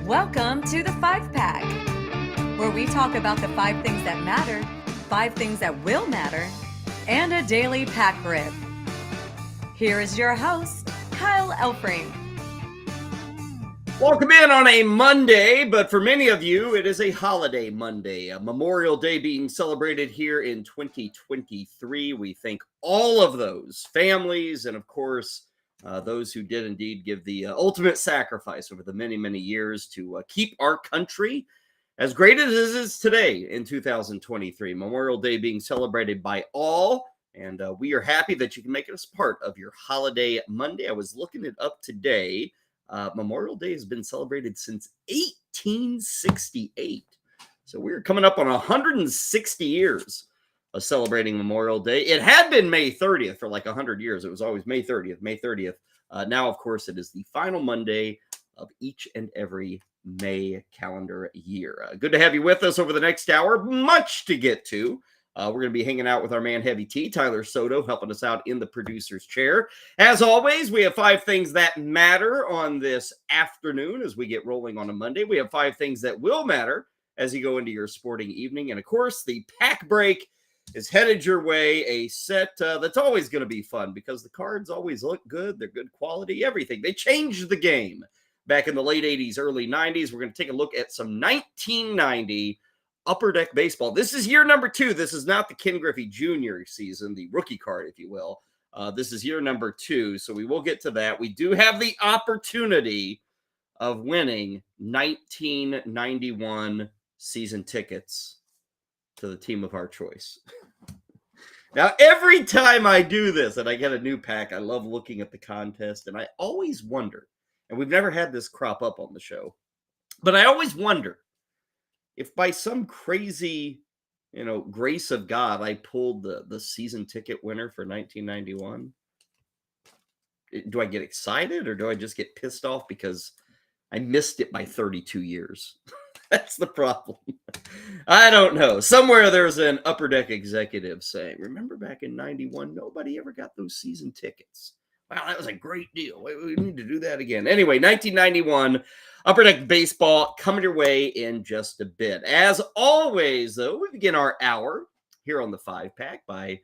Welcome to the 5-Pack, where we talk about the 5 things that matter, 5 things that will matter, and a daily pack rip. Here is your host, Kyle Elfrink. Welcome in on a Monday, but for many of you, it is a holiday Monday, a Memorial Day being celebrated here in 2023. We thank all of those families and, of course, those who did indeed give the ultimate sacrifice over the many, many years to keep our country as great as it is today in 2023. Memorial Day being celebrated by all, and we are happy that you can make us part of your holiday Monday. I was looking it up today. Memorial Day has been celebrated since 1868. So we're coming up on 160 years of celebrating Memorial Day. It had been May 30th for like 100 years. It was always May 30th. Now, of course, it is the final Monday of each and every May calendar year. Good to have you with us over the next hour. Much to get to. We're going to be hanging out with our man Heavy T, Tyler Soto, helping us out in the producer's chair. As always, we have 5 things that matter on this afternoon as we get rolling on a Monday. We have 5 things that will matter as you go into your sporting evening. And, of course, the pack break is headed your way, a set that's always going to be fun because the cards always look good. They're good quality, everything. They changed the game back in the late 80s, early 90s. We're going to take a look at some 1990 Upper Deck Baseball. This is year number 2. This is not the Ken Griffey Jr. season, the rookie card, if you will. This is year number 2, so we will get to that. We do have the opportunity of winning 1991 season tickets to the team of our choice. Now, every time I do this and I get a new pack, I love looking at the contest, and I always wonder, and we've never had this crop up on the show, but I always wonder if by some crazy, grace of God, I pulled the season ticket winner for 1991. Do I get excited or do I just get pissed off because I missed it by 32 years? That's the problem. I don't know. Somewhere there's an Upper Deck executive saying, remember back in 91, nobody ever got those season tickets. Wow, that was a great deal. We need to do that again. Anyway, 1991 Upper Deck Baseball coming your way in just a bit. As always, though, we begin our hour here on the 5-Pack by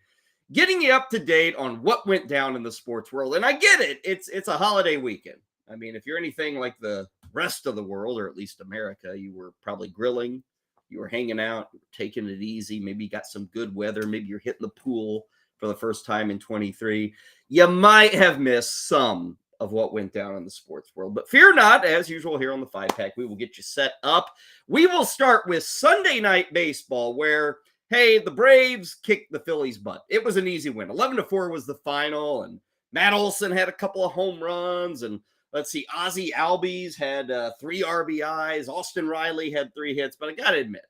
getting you up to date on what went down in the sports world. And I get it. It's a holiday weekend. I mean, if you're anything like the rest of the world, or at least America, you were probably grilling, you were hanging out, you were taking it easy. Maybe you got some good weather. Maybe you're hitting the pool for the first time in 23. You might have missed some of what went down in the sports world. But fear not, as usual here on the 5-Pack, we will get you set up. We will start with Sunday night baseball where, hey, the Braves kicked the Phillies' butt. It was an easy win. 11-4 was the final, and Matt Olson had a couple of home runs, and let's see, Ozzie Albies had 3 RBIs. Austin Riley had 3 hits. But I got to admit,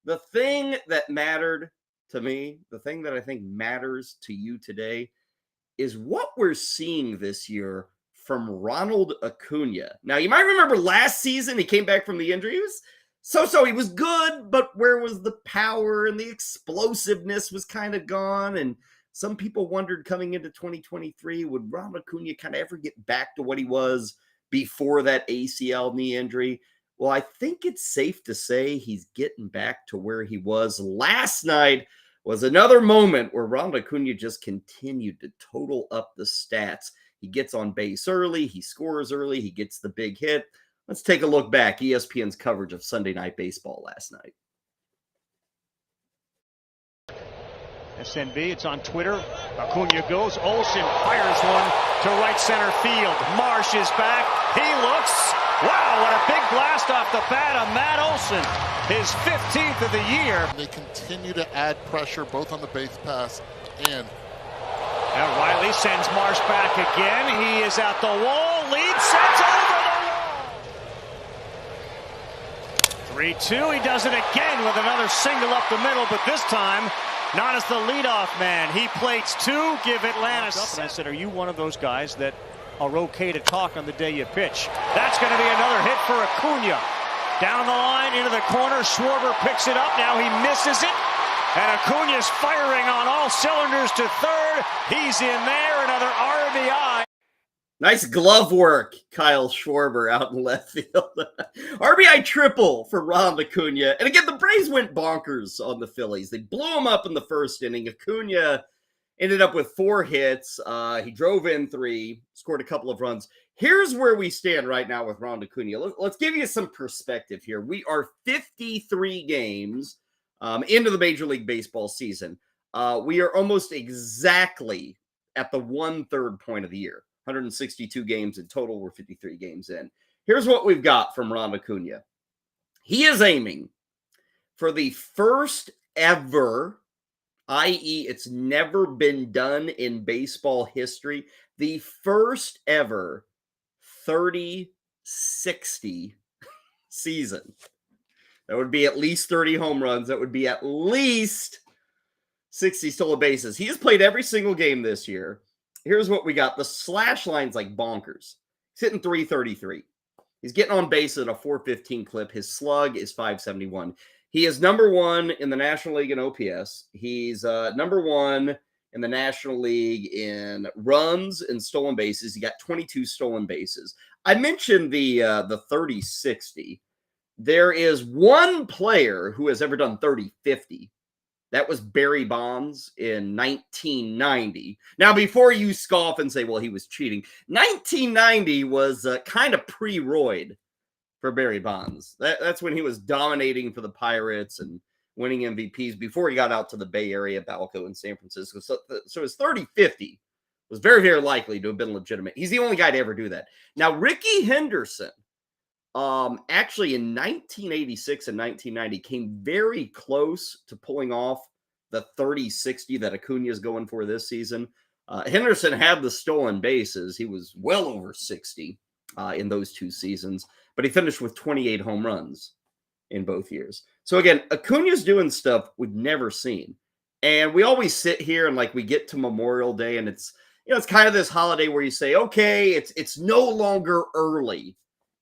the thing that mattered to me, the thing that I think matters to you today, is what we're seeing this year from Ronald Acuna. Now, you might remember last season, he came back from the injury. He was so-so. He was good, but where was the power and the explosiveness was kind of gone, and some people wondered coming into 2023, would Ronald Acuna kind of ever get back to what he was before that ACL knee injury? Well, I think it's safe to say he's getting back to where he was. Last night was another moment where Ronald Acuna just continued to total up the stats. He gets on base early, he scores early, he gets the big hit. Let's take a look back. ESPN's coverage of Sunday Night Baseball last night. SNB, it's on Twitter. Acuna goes. Olsen fires one to right center field. Marsh is back. He looks. Wow, what a big blast off the bat of Matt Olson. His 15th of the year. They continue to add pressure both on the base pass and... Now Riley sends Marsh back again. He is at the wall. Lead sets over the wall. 3-2. He does it again with another single up the middle, but this time not as the leadoff man. He plates 2, give Atlanta. And I said, are you one of those guys that are okay to talk on the day you pitch? That's going to be another hit for Acuna. Down the line, into the corner. Schwarber picks it up. Now he misses it. And Acuna's firing on all cylinders to third. He's in there. Another RBI. Nice glove work, Kyle Schwarber out in left field. RBI triple for Ronald Acuna. And again, the Braves went bonkers on the Phillies. They blew them up in the first inning. Acuna ended up with 4 hits. He drove in 3, scored a couple of runs. Here's where we stand right now with Ronald Acuna. Let's give you some perspective here. We are 53 games into the Major League Baseball season. We are almost exactly at the 1/3 point of the year. 162 games in total. We're 53 games in. Here's what we've got from Ron Acuna. He is aiming for the first ever, i.e., it's never been done in baseball history, the first ever 30-60 season. That would be at least 30 home runs. That would be at least 60 stolen bases. He has played every single game this year. Here's what we got. The slash line's like bonkers. He's hitting 333. He's getting on base at a 415 clip. His slug is 571. He is number 1 in the National League in OPS. He's number 1 in the National League in runs and stolen bases. He got 22 stolen bases. I mentioned the 30-60. There is one player who has ever done 30-50. That was Barry Bonds in 1990. Now, before you scoff and say, well, he was cheating, 1990 was kind of pre-Royd for Barry Bonds. That's when he was dominating for the Pirates and winning MVPs before he got out to the Bay Area, Balco, and San Francisco. So his 30-50 was very, very likely to have been legitimate. He's the only guy to ever do that. Now, Ricky Henderson, actually in 1986 and 1990 came very close to pulling off the 30-60 that Acuna is going for this season. Henderson had the stolen bases. He was well over 60 in those 2 seasons, but he finished with 28 home runs in both years. So again, Acuna's doing stuff we've never seen. And we always sit here and like we get to Memorial Day and it's, it's kind of this holiday where you say, okay, it's no longer early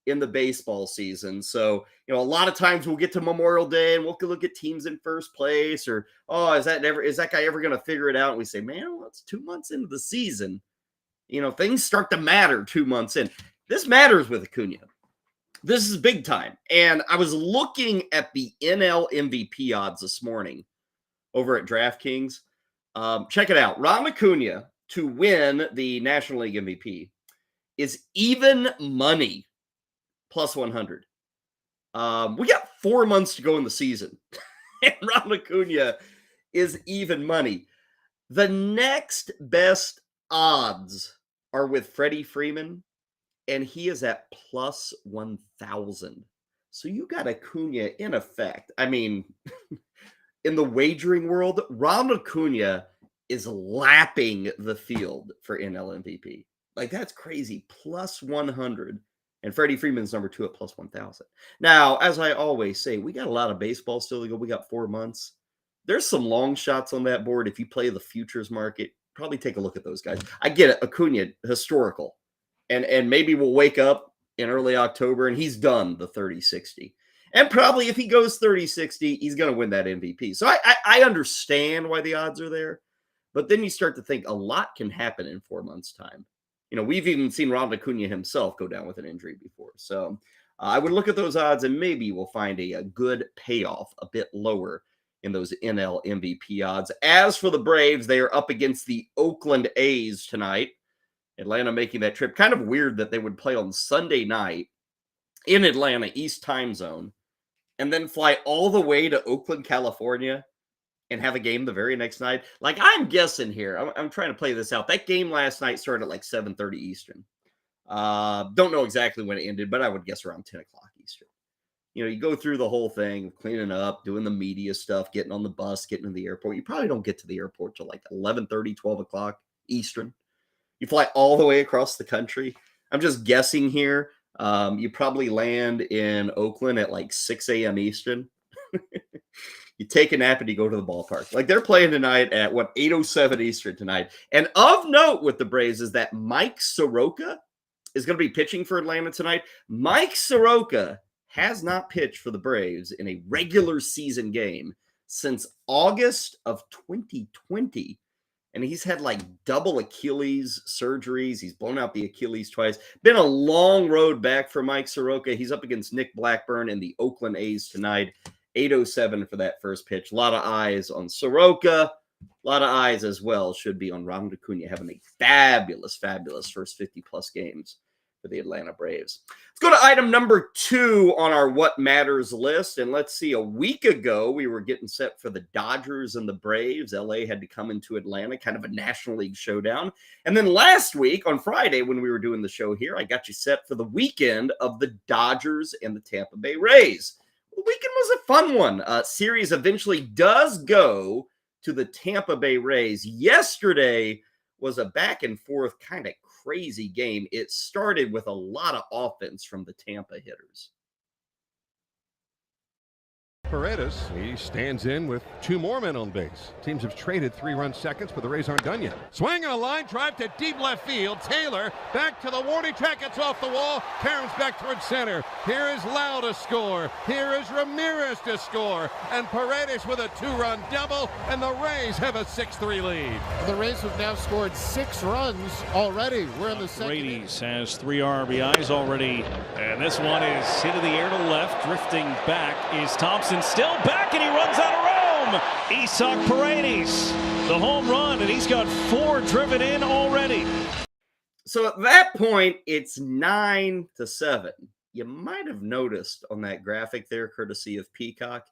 in the baseball season. So, a lot of times we'll get to Memorial Day and we'll look at teams in first place or, is that guy ever going to figure it out? And we say, man, well, it's 2 months into the season. Things start to matter 2 months in. This matters with Acuna. This is big time. And I was looking at the NL MVP odds this morning over at DraftKings. Check it out. Ron Acuna to win the National League MVP is even money. Plus 100. We got 4 months to go in the season. And Ron Acuna is even money. The next best odds are with Freddie Freeman, and he is at plus 1,000. So you got Acuna in effect. I mean, in the wagering world, Ron Acuna is lapping the field for NL MVP. Like, that's crazy. Plus 100. And Freddie Freeman's number 2 at plus 1,000. Now, as I always say, we got a lot of baseball still to go. We got 4 months. There's some long shots on that board. If you play the futures market, probably take a look at those guys. I get it. Acuna, historical. And maybe we'll wake up in early October and he's done the 30-60. And probably if he goes 30-60, he's going to win that MVP. So I understand why the odds are there. But then you start to think a lot can happen in 4 months' time. We've even seen Ronald Acuna himself go down with an injury before. So I would look at those odds and maybe we'll find a good payoff a bit lower in those NL MVP odds. As for the Braves, they are up against the Oakland A's tonight. Atlanta making that trip. Kind of weird that they would play on Sunday night in Atlanta, East time zone, and then fly all the way to Oakland, California, and have a game the very next night. Like, I'm guessing here. I'm trying to play this out. That game last night started at like 7:30 Eastern. Don't know exactly when it ended, but I would guess around 10 o'clock Eastern. You go through the whole thing, cleaning up, doing the media stuff, getting on the bus, getting to the airport. You probably don't get to the airport till like 11:30, 12 o'clock Eastern. You fly all the way across the country. I'm just guessing here. You probably land in Oakland at like 6 a.m. Eastern. You take a nap and you go to the ballpark. Like, they're playing tonight at 8:07 Eastern tonight. And of note with the Braves is that Mike Soroka is going to be pitching for Atlanta tonight. Mike Soroka has not pitched for the Braves in a regular season game since August of 2020. And he's had like double Achilles surgeries. He's blown out the Achilles twice. Been a long road back for Mike Soroka. He's up against Nick Blackburn and the Oakland A's tonight. 8:07 for that first pitch. A lot of eyes on Soroka. A lot of eyes as well should be on Ronald Acuna having a fabulous, fabulous first 50-plus games for the Atlanta Braves. Let's go to item number 2 on our What Matters list. And let's see, a week ago, we were getting set for the Dodgers and the Braves. LA had to come into Atlanta, kind of a National League showdown. And then last week, on Friday, when we were doing the show here, I got you set for the weekend of the Dodgers and the Tampa Bay Rays. The weekend was a fun one. Series eventually does go to the Tampa Bay Rays. Yesterday was a back and forth kind of crazy game. It started with a lot of offense from the Tampa hitters. Paredes, he stands in with 2 more men on base. Teams have traded 3-run seconds, but the Rays aren't done yet. Swing on a line drive to deep left field. Taylor back to the warning track. It's off the wall. Caroms back towards center. Here is Lau to score. Here is Ramirez to score. And Paredes with a 2-run double, and the Rays have a 6-3 lead. The Rays have now scored 6 runs already. We're in the second. Brady has 3 RBIs already, and this one is hit in the air to left. Drifting back is Thompson, still back, and he runs out of room. Isaac Paredes, the home run, and he's got 4 driven in already. So at that point, it's 9-7. You might have noticed on that graphic there, courtesy of Peacock,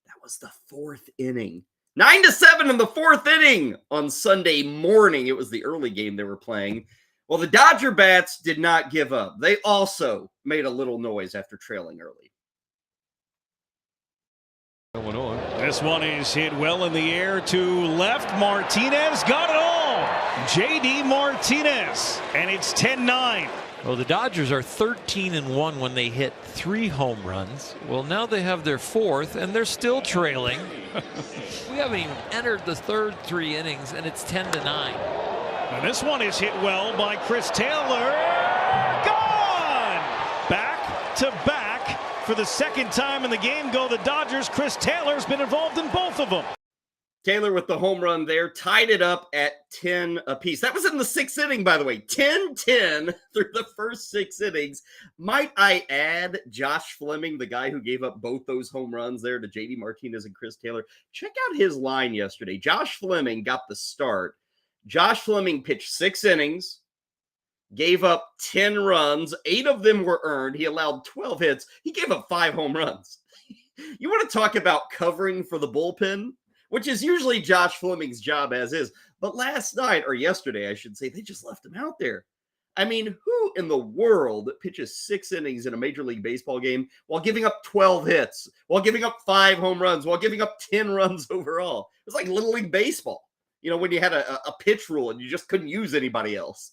that was the 4th inning. 9-7 in the 4th inning on Sunday morning. It was the early game they were playing. Well, the Dodger bats did not give up. They also made a little noise after trailing early. This one is hit well in the air to left. Martinez got it all. J.D. Martinez, and it's 10-9. Well, the Dodgers are 13-1 when they hit 3 home runs. Well, now they have their 4th, and they're still trailing. We haven't even entered the third 3 innings, and it's 10-9. And this one is hit well by Chris Taylor. Gone! Back to back. For the 2nd time in the game go the Dodgers. Chris Taylor's been involved in both of them. Taylor with the home run there, tied it up at 10 apiece. That was in the 6th inning, by the way. 10-10 through the first 6 innings. Might I add, Josh Fleming, the guy who gave up both those home runs there to J.D. Martinez and Chris Taylor. Check out his line yesterday. Josh Fleming got the start. Josh Fleming pitched 6 innings. Gave up 10 runs. 8 of them were earned. He allowed 12 hits. He gave up 5 home runs. You want to talk about covering for the bullpen, which is usually Josh Fleming's job as is. But last night, or yesterday, I should say, they just left him out there. I mean, who in the world pitches 6 innings in a Major League Baseball game while giving up 12 hits, while giving up 5 home runs, while giving up 10 runs overall? It was like Little League Baseball, you know, when you had a pitch rule and you just couldn't use anybody else.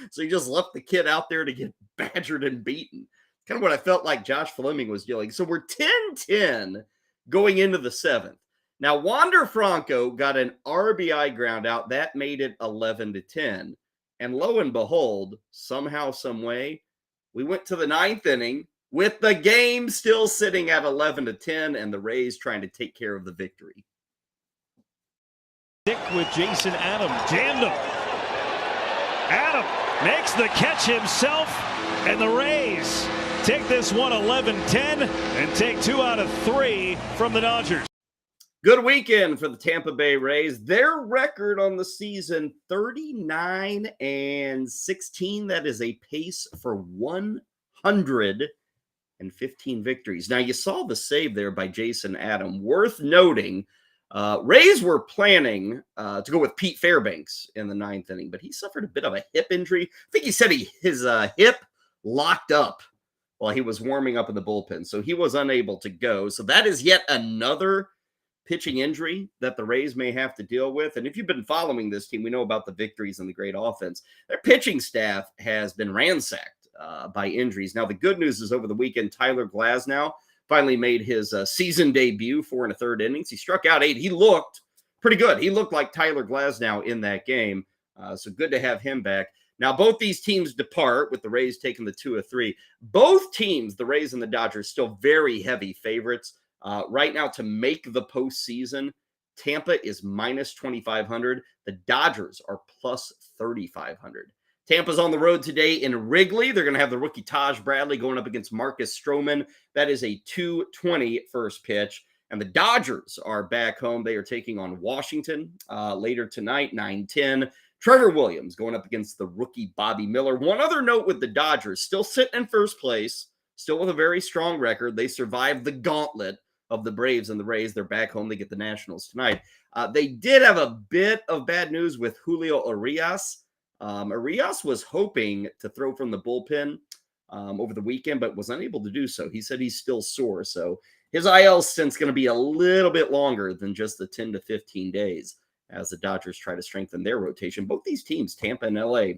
So you just left the kid out there to get badgered and beaten. Kind of what I felt like Josh Fleming was doing. So we're 10-10 going into the 7th. Now, Wander Franco got an RBI ground out. That made it 11-10. And lo and behold, somehow, some way, we went to the 9th inning with the game still sitting at 11-10 and the Rays trying to take care of the victory. Dick with Jason Adam. Jammed him. Adam makes the catch himself, and the Rays take this one 11-10 and take 2 out of 3 from the Dodgers. Good weekend for the Tampa Bay Rays. Their record on the season, 39-16. That is a pace for 115 victories. Now, you saw the save there by Jason Adam. Worth noting, Rays were planning to go with Pete Fairbanks in the 9th inning, but he suffered a bit of a hip injury. I think he said his hip locked up while he was warming up in the bullpen, so he was unable to go. So that is yet another pitching injury that the Rays may have to deal with. And if you've been following this team, we know about the victories and the great offense. Their pitching staff has been ransacked by injuries. Now, the good news is over the weekend, Tyler Glasnow finally made his season debut, 4 1/3 innings. He struck out 8. He looked pretty good. He looked like Tyler Glasnow in that game. So good to have him back. Now, both these teams depart with the Rays taking the 2 of 3. Both teams, the Rays and the Dodgers, still very heavy favorites. Right now to make the postseason, Tampa is minus 2,500. The Dodgers are plus 3,500. Tampa's on the road today in Wrigley. They're going to have the rookie Taj Bradley going up against Marcus Stroman. That is a 2:20 first pitch. And the Dodgers are back home. They are taking on Washington later tonight, 9:10. Trevor Williams going up against the rookie Bobby Miller. One other note with the Dodgers, still sitting in first place, still with a very strong record. They survived the gauntlet of the Braves and the Rays. They're back home. They get the Nationals tonight. They did have a bit of bad news with Julio Urias. Urias was hoping to throw from the bullpen over the weekend, but was unable to do so. He said he's still sore. So his IL stint's going to be a little bit longer than just the 10 to 15 days as the Dodgers try to strengthen their rotation. Both these teams, Tampa and LA,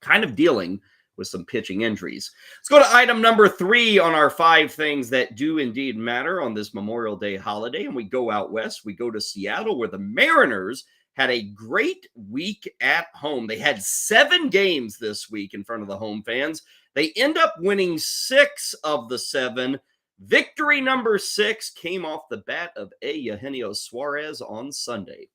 kind of dealing with some pitching injuries. Let's go to item number 3 on our 5 things that do indeed matter on this Memorial Day holiday. And we go out west. We go to Seattle, where the Mariners had a great week at home. They had 7 games this week in front of the home fans. They end up winning 6 of the 7. Victory number 6 came off the bat of Eugenio Suarez on Sunday.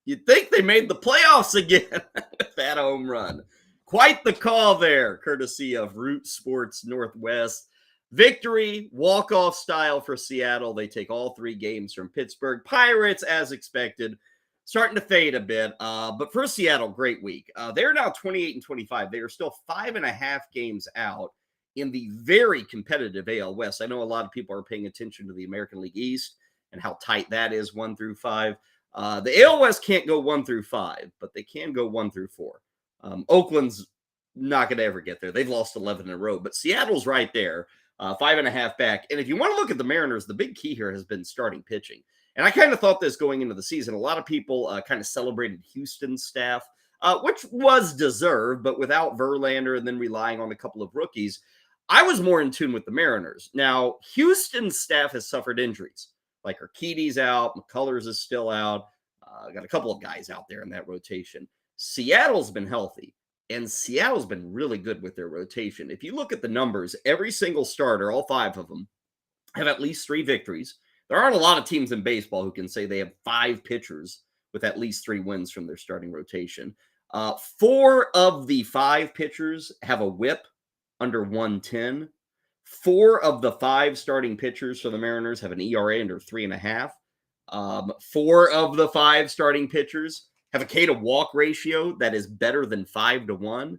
You'd think they made the playoffs again with that home run. Quite the call there, courtesy of Root Sports Northwest. Victory, walk-off style for Seattle. They take all 3 games from Pittsburgh. Pirates, as expected, starting to fade a bit. But for Seattle, great week. They're now 28-25. They are still 5.5 games out in the very competitive AL West. I know a lot of people are paying attention to the American League East and how tight that is, 1 through 5. The AL West can't go 1 through 5, but they can go 1 through 4. Oakland's not going to ever get there. They've lost 11 in a row, but Seattle's right there, 5.5 back. And if you want to look at the Mariners, the big key here has been starting pitching. And I kind of thought this going into the season. A lot of people kind of celebrated Houston's staff, which was deserved, but without Verlander and then relying on a couple of rookies, I was more in tune with the Mariners. Now, Houston's staff has suffered injuries. Like Urquidy's out, McCullers is still out. Got a couple of guys out there in that rotation. Seattle's been healthy, and Seattle's been really good with their rotation. If you look at the numbers, every single starter, all 5 of them, have at least 3 victories. There aren't a lot of teams in baseball who can say they have 5 pitchers with at least 3 wins from their starting rotation. 4 of the 5 pitchers have a whip under 110. 4 of the 5 starting pitchers for the Mariners have an ERA under 3.5. 4 of the 5 starting pitchers have a K to walk ratio that is better than 5-1.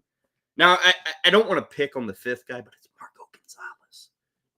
Now, I don't want to pick on the 5th guy, but it's Marco Gonzalez.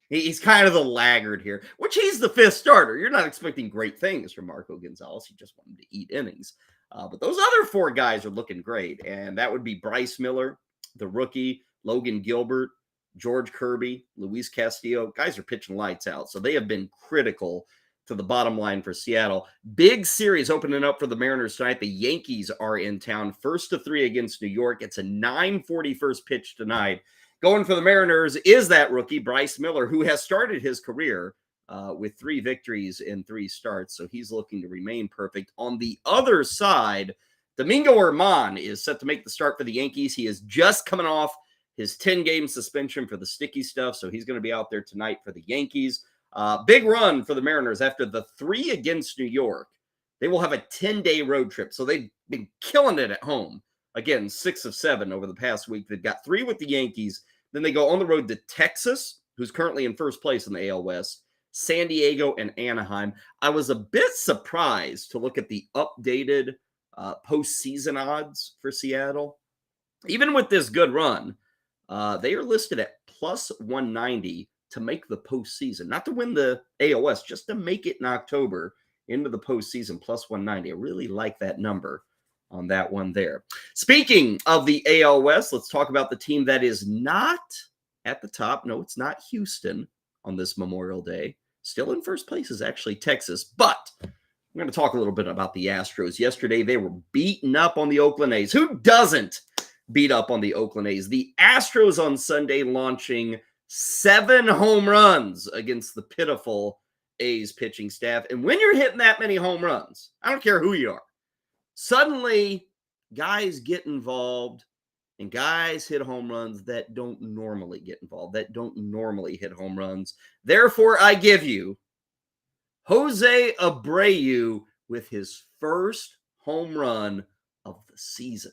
He's kind of the laggard here, which he's the 5th starter. You're not expecting great things from Marco Gonzalez. You just want him to eat innings. But those other 4 guys are looking great, and that would be Bryce Miller, the rookie, Logan Gilbert, George Kirby, Luis Castillo. Guys are pitching lights out, so they have been critical to the bottom line for Seattle. Big series opening up for the Mariners tonight. The Yankees are in town, 1-3 against New York. It's a 9:40 first pitch tonight. Going for the Mariners is that rookie, Bryce Miller, who has started his career with 3 victories in 3 starts, so he's looking to remain perfect. On the other side, Domingo Germán is set to make the start for the Yankees. He is just coming off his 10-game suspension for the sticky stuff, so he's going to be out there tonight for the Yankees. Big run for the Mariners after the 3 against New York. They will have a 10-day road trip, so they've been killing it at home. Again, 6 of 7 over the past week. They've got 3 with the Yankees. Then they go on the road to Texas, who's currently in first place in the AL West, San Diego, and Anaheim. I was a bit surprised to look at the updated postseason odds for Seattle. Even with this good run, they are listed at plus 190 to make the postseason. Not to win the AL West, just to make it in October into the postseason, plus 190. I really like that number on that one there. Speaking of the AL West, let's talk about the team that is not at the top. No, it's not Houston on this Memorial Day. Still in first place is actually Texas, but we're going to talk a little bit about the Astros. Yesterday, they were beaten up on the Oakland A's. Who doesn't beat up on the Oakland A's? The Astros on Sunday launching 7 home runs against the pitiful A's pitching staff. And when you're hitting that many home runs, I don't care who you are, suddenly guys get involved and guys hit home runs that don't normally get involved, that don't normally hit home runs. Therefore, I give you Jose Abreu with his first home run of the season.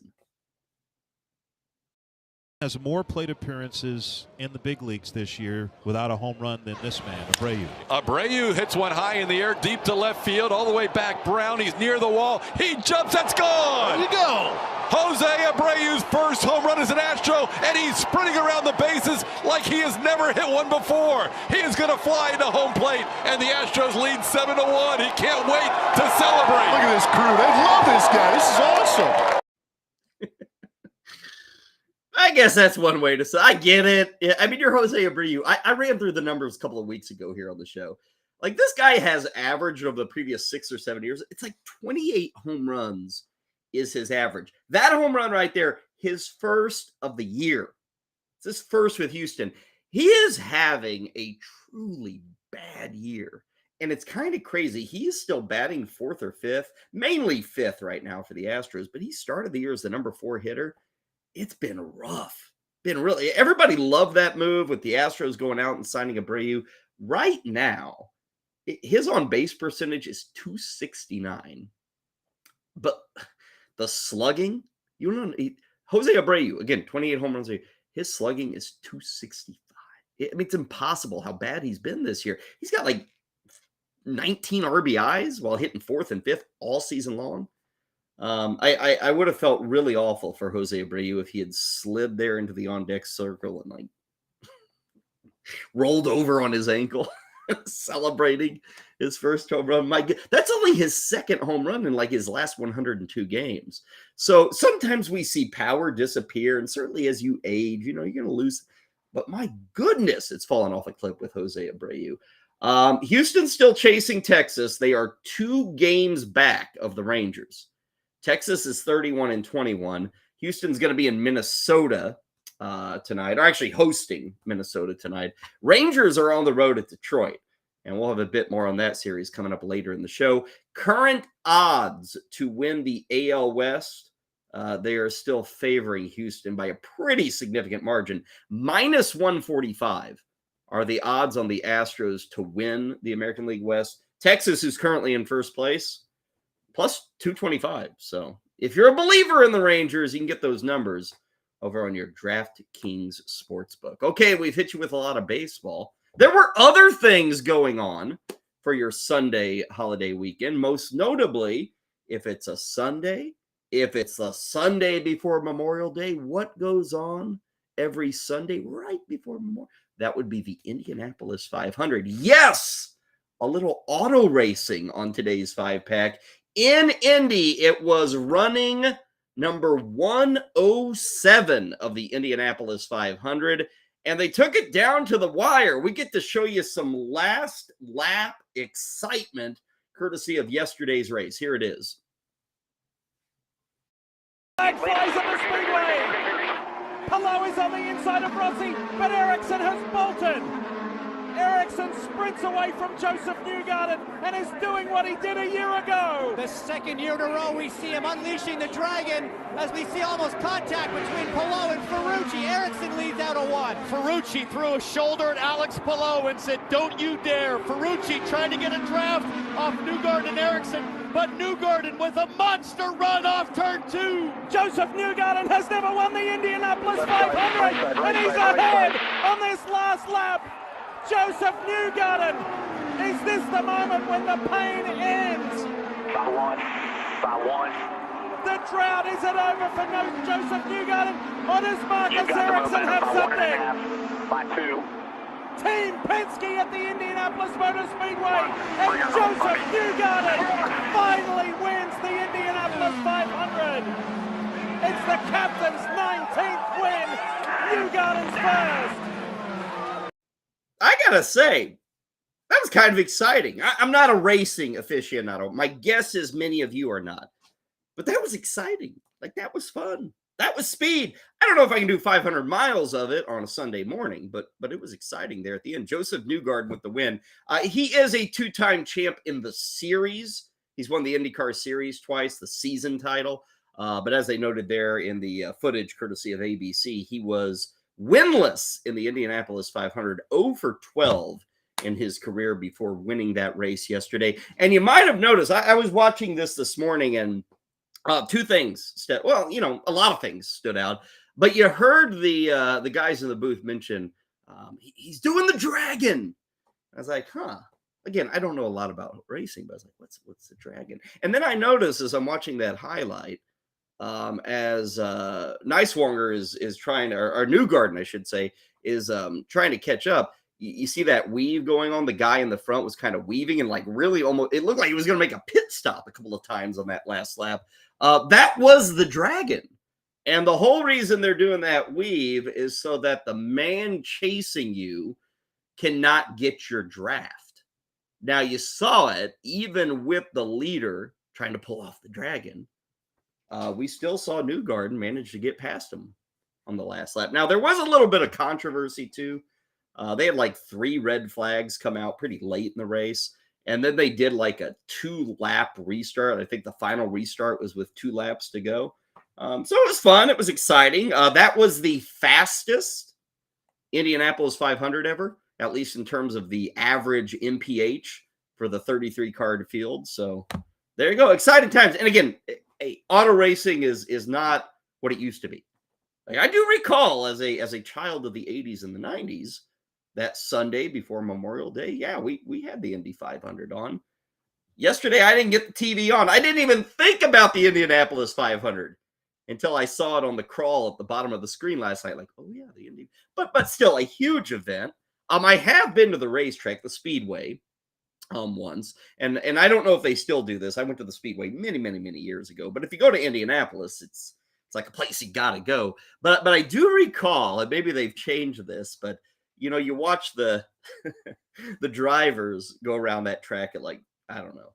Has more plate appearances in the big leagues this year without a home run than this man, Abreu. Abreu hits one high in the air, deep to left field, all the way back. Brown, he's near the wall. He jumps, that's gone! There you go! Jose Abreu's first home run as an Astro, and he's sprinting around the bases like he has never hit one before. He is going to fly into home plate, and the Astros lead 7-1. He can't wait to celebrate. Look at this crew. They love this guy. This is awesome. I guess that's one way to say. I get it. I mean, you're Jose Abreu. I ran through the numbers a couple of weeks ago here on the show. Like, this guy has averaged over the previous 6 or 7 years. It's like 28 home runs is his average. That home run right there, his first of the year. It's his first with Houston. He is having a truly bad year. And it's kind of crazy. He is still batting 4th or 5th, mainly 5th right now for the Astros, but he started the year as the number 4 hitter. It's been rough. Been really, everybody loved that move with the Astros going out and signing Abreu. Right now, his on-base percentage is .269. But the slugging, Jose Abreu, again, 28 home runs a year. His slugging is .265. I mean, it's impossible how bad he's been this year. He's got like 19 RBIs while hitting 4th and 5th all season long. I would have felt really awful for Jose Abreu if he had slid there into the on-deck circle and like rolled over on his ankle celebrating his first home run. That's only his 2nd home run in like his last 102 games. So sometimes we see power disappear, and certainly as you age, you're going to lose. But my goodness, it's fallen off a cliff with Jose Abreu. Houston's still chasing Texas. They are 2 games back of the Rangers. Texas is 31-21. Houston's going to be in Minnesota tonight, or actually hosting Minnesota tonight. Rangers are on the road at Detroit, and we'll have a bit more on that series coming up later in the show. Current odds to win the AL West, they are still favoring Houston by a pretty significant margin. -145 are the odds on the Astros to win the American League West. Texas is currently in first place, plus 225. So if you're a believer in the Rangers, you can get those numbers over on your DraftKings Sportsbook. Okay, we've hit you with a lot of baseball. There were other things going on for your Sunday holiday weekend, most notably, if it's a Sunday, if it's the Sunday before Memorial Day, what goes on every Sunday right before Memorial? That would be the Indianapolis 500. Yes, a little auto racing on today's 5-pack. In Indy, it was running number 107 of the Indianapolis 500, and they took it down to the wire. We get to show you some last lap excitement courtesy of yesterday's race. Here it is. Flag flies at the speedway. Palou is on the inside of Rossi, but Eriksson has bolted. Eriksson sprints away from Joseph Newgarden and is doing what he did a year ago. The 2nd year in a row we see him unleashing the dragon as we see almost contact between Palou and Ferrucci. Eriksson leads out a 1. Ferrucci threw a shoulder at Alex Palou and said, "Don't you dare." Ferrucci trying to get a draft off Newgarden and Eriksson, but Newgarden with a monster run off turn 2. Joseph Newgarden has never won the Indianapolis 500, and he's ahead on this last lap. Joseph Newgarden, is this the moment when the pain ends? By one. The drought, is it over for Joseph Newgarden, or does Marcus Eriksson have something? By 2. Team Penske at the Indianapolis Motor Speedway, and Joseph Newgarden finally wins the Indianapolis 500. It's the captain's 19th win, Newgarden's first. I gotta say, that was kind of exciting. I'm not a racing aficionado. My guess is many of you are not. But that was exciting. Like, that was fun. that was speed. I don't know if I can do 500 miles of it on a Sunday morning, but it was exciting there at the end. Joseph Newgarden with the win. He is a two-time champ in the series. He's won the IndyCar Series twice, the season title. But as they noted there in the footage, courtesy of ABC, he was winless in the Indianapolis 500, 0 for 12 in his career before winning that race yesterday. And you might have noticed, I was watching this morning, and two things, a lot of things stood out. But you heard the guys in the booth mention he's doing the dragon. I was like, huh. Again, I don't know a lot about racing, but I was like, what's the dragon? And then I noticed as I'm watching that highlight, as Niswonger is trying to, or Newgarden, I should say, is trying to catch up. You see that weave going on. The guy in the front was kind of weaving and like really almost, it looked like he was going to make a pit stop a couple of times on that last lap. That was the dragon. And the whole reason they're doing that weave is so that the man chasing you cannot get your draft. Now, you saw it even with the leader trying to pull off the dragon. We still saw Newgarden manage to get past him on the last lap. Now, there was a little bit of controversy, too. They had like 3 red flags come out pretty late in the race. And then they did like a 2-lap restart. I think the final restart was with 2 laps to go. So it was fun. It was exciting. That was the fastest Indianapolis 500 ever, at least in terms of the average MPH for the 33-card field. So there you go. Exciting times. And again, auto racing is not what it used to be. Like, I do recall as a child of the 80s and the 90s, that Sunday before Memorial Day, yeah, we had the Indy 500 on. Yesterday, I didn't get the TV on. I didn't even think about the Indianapolis 500 until I saw it on the crawl at the bottom of the screen last night. Like, oh yeah, the Indy. But still a huge event. I have been to the racetrack, the Speedway, once, and I don't know if they still do this. I went to the Speedway many years ago. But if you go to Indianapolis, it's like a place you gotta go. But I do recall, and maybe they've changed this, but you watch the the drivers go around that track at like, I don't know,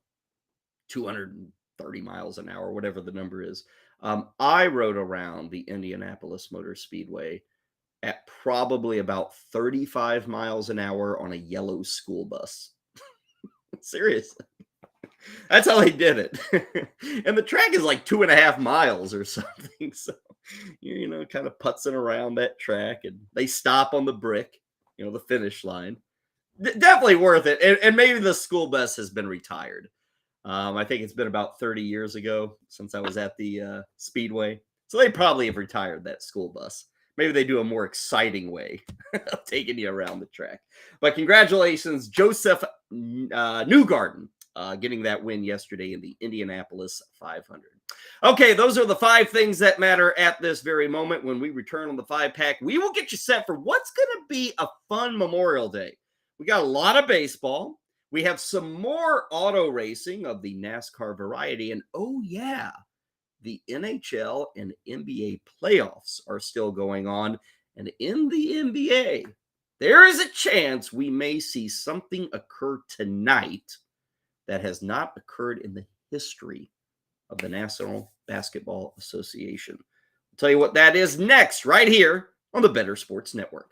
230 miles an hour, whatever the number is. I rode around the Indianapolis Motor Speedway at probably about 35 miles an hour on a yellow school bus. Seriously. That's how they did it. And the track is like 2.5 miles or something. So, kind of putzing around that track, and they stop on the brick, the finish line. Definitely worth it. And maybe the school bus has been retired. I think it's been about 30 years ago since I was at the Speedway. So they probably have retired that school bus. Maybe they do a more exciting way of taking you around the track. But congratulations, Joseph Newgarden, getting that win yesterday in the Indianapolis 500. Okay, those are the 5 things that matter at this very moment. When we return on the 5-pack, we will get you set for what's going to be a fun Memorial Day. We got a lot of baseball. We have some more auto racing of the NASCAR variety. And oh yeah, the NHL and NBA playoffs are still going on. And in the NBA, there is a chance we may see something occur tonight that has not occurred in the history of the National Basketball Association. I'll tell you what that is next, right here on the Better Sports Network.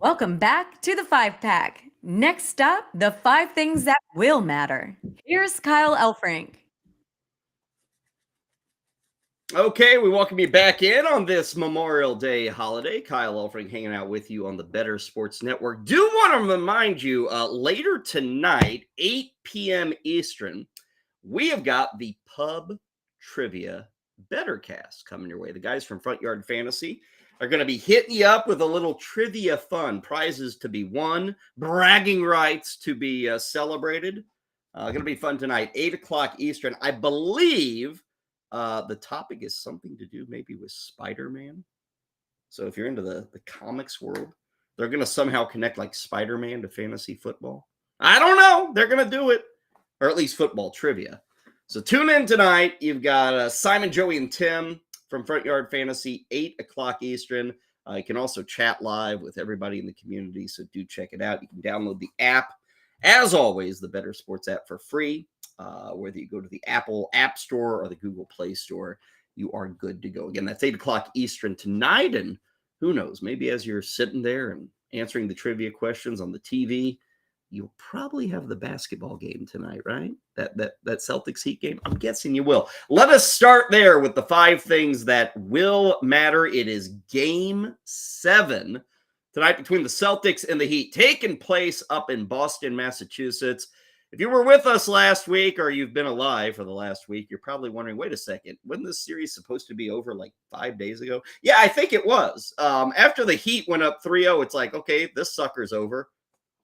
Welcome back to the 5-Pack. Next up, the 5 things that will matter. Here's Kyle Elfrink. Okay, we welcome you back in on this Memorial Day holiday. Kyle Elfrink hanging out with you on the Better Sports Network. Do want to remind you, later tonight, 8 p.m. Eastern, we have got the Pub Trivia Bettercast coming your way. The guys from Front Yard Fantasy are going to be hitting you up with a little trivia fun. Prizes to be won, bragging rights to be celebrated. Going to be fun tonight, 8 o'clock Eastern. I believe the topic is something to do maybe with Spider-Man. So if you're into the comics world, they're going to somehow connect like Spider-Man to fantasy football. I don't know. They're going to do it, or at least football trivia. So tune in tonight. You've got Simon, Joey, and Tim from Front Yard Fantasy, 8 o'clock Eastern. You can also chat live with everybody in the community, so do check it out. You can download the app. As always, the Better Sports app for free. Whether you go to the Apple App Store or the Google Play Store, you are good to go. Again, that's 8 o'clock Eastern tonight, and who knows, maybe as you're sitting there and answering the trivia questions on the TV, you'll probably have the basketball game tonight, right? That Celtics Heat game? I'm guessing you will. Let us start there with the 5 things that will matter. It is Game 7 tonight between the Celtics and the Heat, taking place up in Boston, Massachusetts. If you were with us last week, or you've been alive for the last week, you're probably wondering, wait a second, wasn't this series supposed to be over like 5 days ago? Yeah, I think it was. After the Heat went up 3-0, it's like, okay, this sucker's over.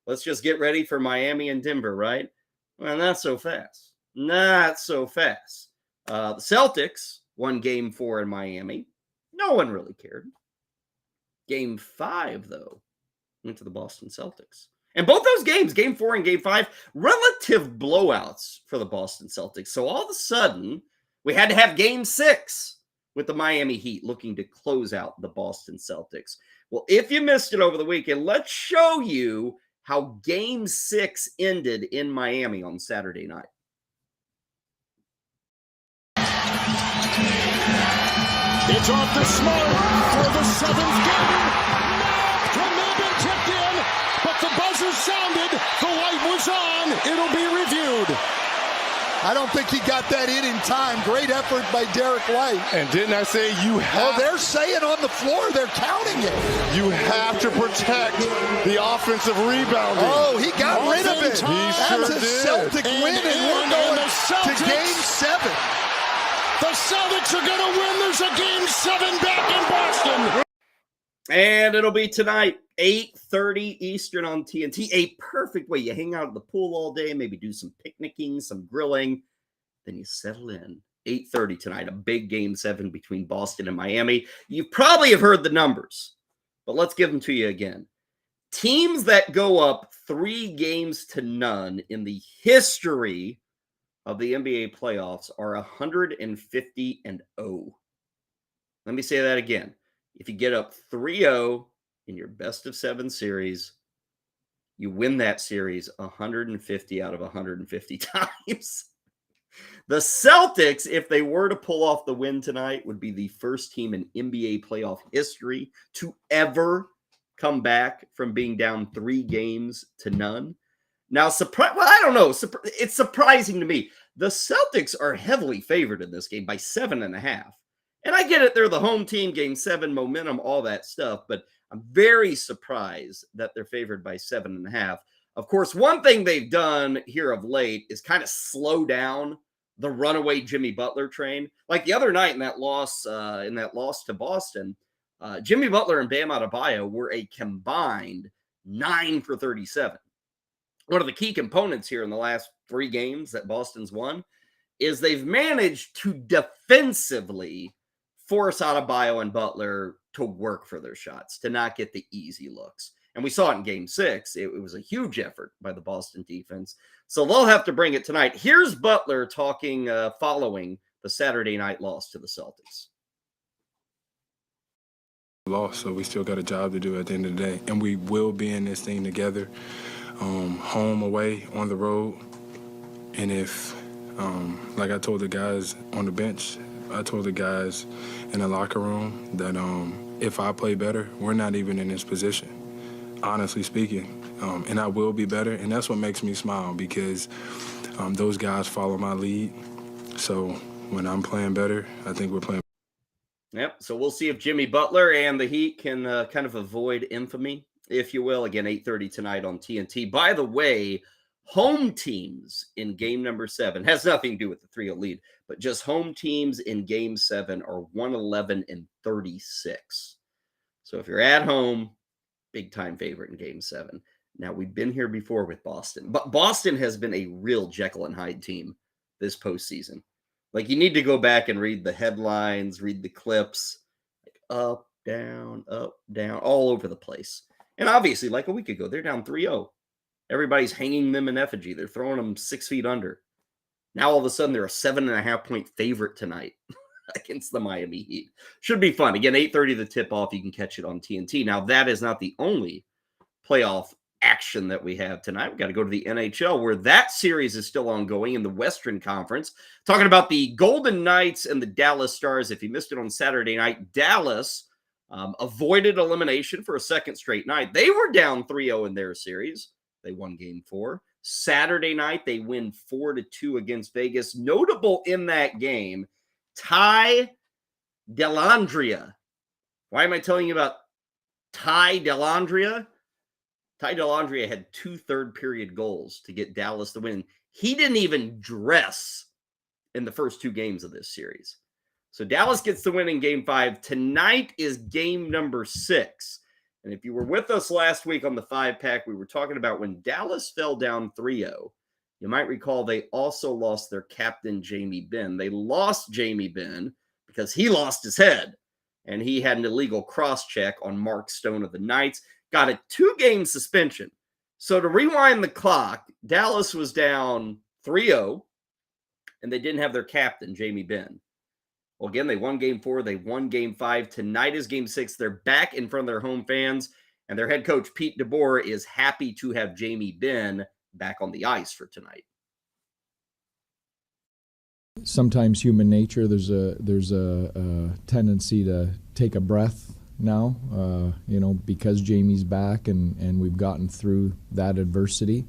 Let's just get ready for Miami and Denver, right? Well, not so fast. Not so fast. The Celtics won Game 4 in Miami. No one really cared. Game 5, though, went to the Boston Celtics. And both those games, Game 4 and Game 5, relative blowouts for the Boston Celtics. So all of a sudden, we had to have Game 6 with the Miami Heat looking to close out the Boston Celtics. Well, if you missed it over the weekend, let's show you how Game 6 ended in Miami on Saturday night. It's off the Smart for the 7th game. Can have been tipped in, but the buzzer sounded. The light was on. It'll be reviewed. I don't think he got that in time. Great effort by Derek White. And didn't I say you have... Oh, they're saying on the floor, they're counting it. You have to protect the offensive rebounding. Oh, he got rid of it. That's a Celtic win, and we're going to Game 7. The Celtics are going to win. There's a Game 7 back in Boston. And it'll be tonight, 8:30 Eastern on TNT. A perfect way. You hang out at the pool all day, maybe do some picnicking, some grilling. Then you settle in. 8:30 tonight, a big Game 7 between Boston and Miami. You probably have heard the numbers, but let's give them to you again. Teams that go up 3-0 in the history of the NBA playoffs are 150-0. Let me say that again. If you get up 3-0 in your best-of-7 series, you win that series 150 out of 150 times. The Celtics, if they were to pull off the win tonight, would be the first team in NBA playoff history to ever come back from being down 3-0. Now, I don't know. It's surprising to me. The Celtics are heavily favored in this game by 7.5. And I get it. They're the home team, Game 7, momentum, all that stuff. But I'm very surprised that they're favored by 7.5. Of course, one thing they've done here of late is kind of slow down the runaway Jimmy Butler train. Like the other night in that loss to Boston, Jimmy Butler and Bam Adebayo were a combined 9 for 37. One of the key components here in the last 3 games that Boston's won is they've managed to defensively force Adebayo and Butler to work for their shots, to not get the easy looks. And we saw it in Game 6. It was a huge effort by the Boston defense. So they'll have to bring it tonight. Here's Butler talking following the Saturday night loss to the Celtics. Lost, so we still got a job to do at the end of the day. And we will be in this thing together, home, away, on the road. And if, like I told the guys on the bench, I told the guys in the locker room that if I play better, we're not even in this position. honestly speaking. And I will be better, and that's what makes me smile because those guys follow my lead. So when I'm playing better, I think we're playing. Yep. So we'll see if Jimmy Butler and the Heat can kind of avoid infamy, if you will. Again, 8:30 tonight on TNT. By the way, home teams in game number 7 has nothing to do with the 3-0 lead, but just home teams in game 7 are 111-36. So if you're at home, big time favorite in game 7. Now, we've been here before with Boston, but Boston has been a real Jekyll and Hyde team this postseason. Like, you need to go back and read the headlines, read the clips, like up, down, all over the place. And obviously, like a week ago, they're down 3-0. Everybody's hanging them in effigy. They're throwing them 6 feet under. Now, all of a sudden, they're a 7.5-point favorite tonight against the Miami Heat. Should be fun. Again, 8:30 the tip-off. You can catch it on TNT. Now, that is not the only playoff action that we have tonight. We've got to go to the NHL, where that series is still ongoing in the Western Conference. Talking about the Golden Knights and the Dallas Stars. If you missed it on Saturday night, Dallas avoided elimination for a second straight night. They were down 3-0 in their series. They won game 4. Saturday night, they win 4-2 against Vegas. Notable in that game, Ty Dellandrea. Why am I telling you about Ty Dellandrea? Ty Dellandrea had 2 third-period goals to get Dallas the win. He didn't even dress in the first 2 games of this series. So Dallas gets the win in Game 5. Tonight is game number 6. And if you were with us last week on the 5-pack, we were talking about when Dallas fell down 3-0. You might recall they also lost their captain, Jamie Benn. They lost Jamie Benn because he lost his head, and he had an illegal cross-check on Mark Stone of the Knights. Got a 2-game suspension. So to rewind the clock, Dallas was down 3-0, and they didn't have their captain, Jamie Benn. Well, again, they won game 4. They won game 5. Tonight is game 6. They're back in front of their home fans, and their head coach, Pete DeBoer, is happy to have Jamie Benn back on the ice for tonight. Sometimes human nature, there's a tendency to take a breath now, because Jamie's back and we've gotten through that adversity,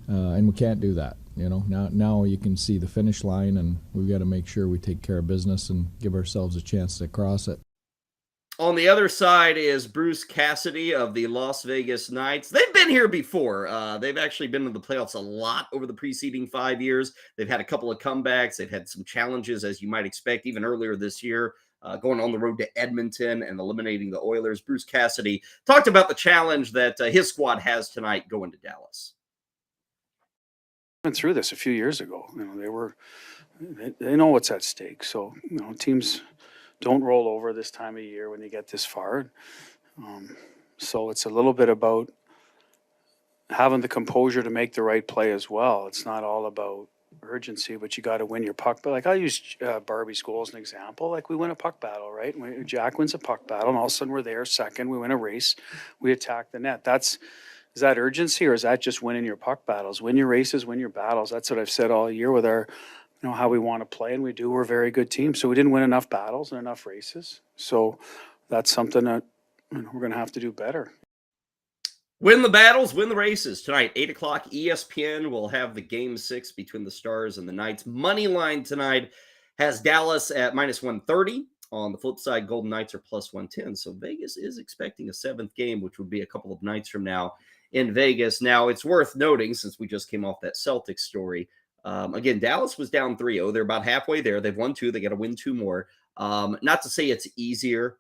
and we can't do that. Now you can see the finish line, and we've got to make sure we take care of business and give ourselves a chance to cross it. On the other side is Bruce Cassidy of the Las Vegas Knights. They've been here before. They've actually been in the playoffs a lot over the preceding 5 years. They've had a couple of comebacks. They've had some challenges, as you might expect, even earlier this year, going on the road to Edmonton and eliminating the Oilers. Bruce Cassidy talked about the challenge that his squad has tonight going to Dallas. Went through this a few years ago. They know what's at stake. So, teams don't roll over this time of year when they get this far. So it's a little bit about having the composure to make the right play as well. It's not all about urgency, but you got to win your puck. But like, I'll use Barbie's goal as an example. Like, we win a puck battle, right? Jack wins a puck battle, and all of a sudden we're there second. We win a race. We attack the net. Is that urgency, or is that just winning your puck battles? Win your races, win your battles. That's what I've said all year with our, how we want to play, and we do. We're a very good team. So we didn't win enough battles and enough races. So that's something that we're going to have to do better. Win the battles, win the races. Tonight, 8 o'clock, ESPN will have the Game 6 between the Stars and the Knights. Money line tonight has Dallas at -130. On the flip side, Golden Knights are +110. So Vegas is expecting a 7th game, which would be a couple of nights from now in Vegas. Now, it's worth noting, since we just came off that Celtics story, again, Dallas was down 3-0. They're about halfway there. They've won 2. They got to win 2 more. Not to say it's easier